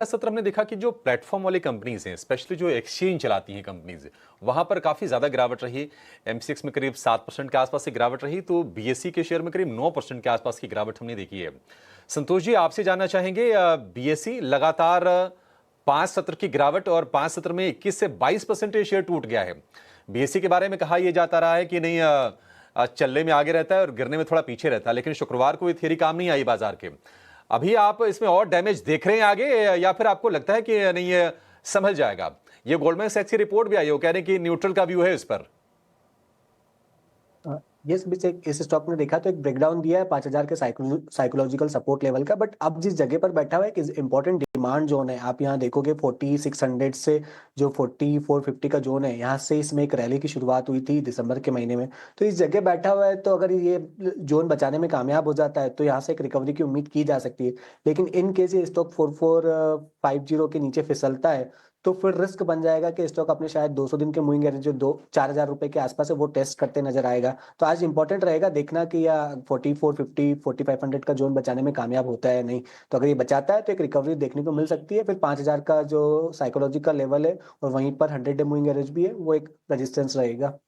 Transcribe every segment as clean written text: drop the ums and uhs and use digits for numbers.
सत्र हमने देखा कि जो प्लेटफॉर्म वाली कंपनीज हैं, स्पेशली जो एक्सचेंज चलाती हैं कंपनीज, वहां पर काफी ज्यादा गिरावट रही। एमसीएक्स में करीब 7% के आसपास की गिरावट रही, तो बीएसई के शेयर में करीब 9% के आसपास की गिरावट हमने देखी है। संतोष जी, आपसे जानना चाहेंगे, बीएसई लगातार 5 सत्र की गिरावट, और 5 सत्र में 21 से 22% ये शेयर टूट गया है। बीएसई के बारे में कहा यह जाता रहा है कि नहीं, चलने में आगे रहता है और गिरने में थोड़ा पीछे रहता है, लेकिन शुक्रवार को ये थियरी काम नहीं आई बाजार के। अभी आप इसमें और डैमेज देख रहे हैं आगे, या फिर आपको लगता है कि नहीं ये संभल जाएगा? ये गोल्डमैन सैक्स की रिपोर्ट भी आई है, वो कह रहे हैं कि न्यूट्रल का व्यू है इस पर। यस, बीच एक इस स्टॉक ने देखा तो एक ब्रेकडाउन दिया है 5000 के साइकोलॉजिकल सपोर्ट लेवल का। बट अब जिस जगह पर बैठा हुआ है कि इंपॉर्टेंट डिमांड जोन है, आप यहाँ देखोगे 4600 से जो 4450 का जोन है, यहाँ से इसमें एक रैली की शुरुआत हुई थी दिसंबर के महीने में। तो इस जगह बैठा हुआ है, तो अगर ये जोन बचाने में कामयाब हो जाता है तो यहाँ से एक रिकवरी की उम्मीद की जा सकती है। लेकिन इन केस ये स्टॉक 4450 के नीचे फिसलता है तो फिर रिस्क बन जाएगा कि स्टॉक अपने शायद 200 दिन के मूविंग एवरेज जो 4000 रुपए के आसपास है वो टेस्ट करते नजर आएगा। तो आज इंपॉर्टेंट रहेगा देखना कि या 4450 4500 का जोन बचाने में कामयाब होता है या नहीं। तो अगर ये बचाता है तो एक रिकवरी देखने को मिल सकती है। फिर 5000 का जो साइकोलॉजिकल लेवल है और वहीं पर 100 डे मूविंग एवरेज भी है, वो एक रेजिस्टेंस रहेगा।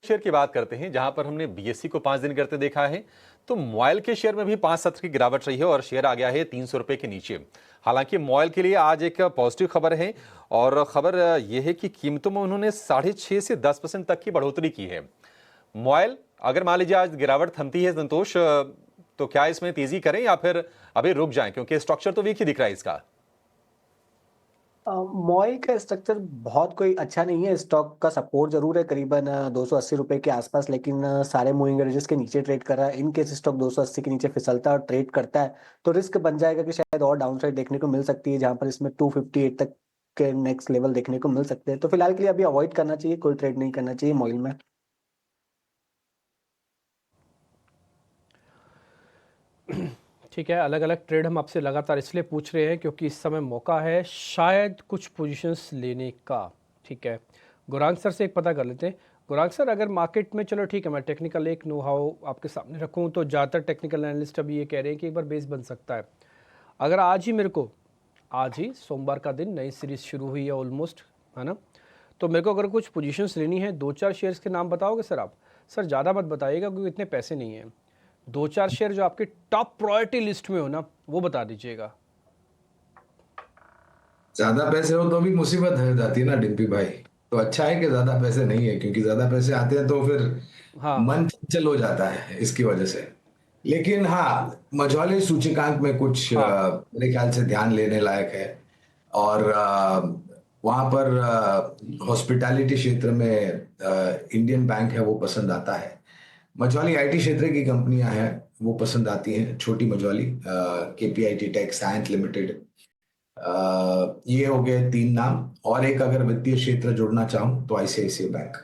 शेयर की बात करते हैं, जहां पर हमने बीएसई को 5 दिन करते देखा है, तो मोइल के शेयर में भी 5 सत्र की गिरावट रही है और शेयर आ गया है 300 रुपए के नीचे। हालांकि मोइल के लिए आज एक पॉजिटिव खबर है, और खबर यह है कि कीमतों में उन्होंने 6.5 से 10% तक की बढ़ोतरी की है। मोइल, अगर मान लीजिए आज गिरावट थमती है संतोष, तो क्या इसमें तेजी करें या फिर अभी रुक जाएं, क्योंकि स्ट्रक्चर तो वीक ही दिख रहा है इसका। मॉइल का स्ट्रक्चर बहुत कोई अच्छा नहीं है। स्टॉक का सपोर्ट जरूर है करीबन 280 रुपए के आसपास, लेकिन सारे मूविंग एवरेजेस के नीचे ट्रेड कर रहा है। इन केस स्टॉक 280 के नीचे फिसलता है और ट्रेड करता है तो रिस्क बन जाएगा कि शायद और डाउनसाइड देखने को मिल सकती है, जहां पर इसमें 258 तक के नेक्स्ट लेवल देखने को मिल सकते हैं। तो फिलहाल के लिए अभी अवॉइड करना चाहिए, कोई ट्रेड नहीं करना चाहिए मॉइल में। ठीक है, अलग अलग ट्रेड हम आपसे लगातार इसलिए पूछ रहे हैं क्योंकि इस समय मौका है शायद कुछ पोजीशंस लेने का। ठीक है, गुरांग सर से एक पता कर लेते हैं। गुरांग सर, अगर मार्केट में, चलो ठीक है, मैं टेक्निकल एक नो हाउ आपके सामने रखूं तो ज़्यादातर टेक्निकल एनालिस्ट अभी ये कह रहे हैं कि एक बार बेस बन सकता है। अगर आज ही मेरे को, आज ही सोमवार का दिन नई सीरीज शुरू हुई है ऑलमोस्ट, है ना, तो मेरे को अगर कुछ पोजीशंस लेनी है, 2-4 शेयर्स के नाम बताओगे सर आप? सर ज़्यादा मत बताइएगा क्योंकि इतने पैसे नहीं हैं। 2-4 शेयर जो आपके टॉप प्रायोरिटी लिस्ट में हो ना, वो बता दीजिएगा। ज्यादा पैसे हो तो भी मुसीबत हो जाती है ना डिम्पी भाई। तो अच्छा है कि ज्यादा पैसे नहीं है, क्योंकि ज्यादा पैसे आते हैं तो फिर हाँ हाँ। मन चंचल हो जाता है इसकी वजह से। लेकिन हाँ, मझौले सूचकांक में कुछ हाँ मेरे ख्याल से ध्यान लेने लायक है। और वहाँ पर हॉस्पिटैलिटी क्षेत्र में इंडियन बैंक है, वो पसंद आता है। मझौली आईटी क्षेत्र की कंपनियां हैं वो पसंद आती हैं, छोटी मझौली, केपीआईटी टेक, साइंस लिमिटेड, ये हो गए 3 नाम। और एक अगर वित्तीय क्षेत्र जुड़ना चाहूं तो आईसीआईसीआई बैंक।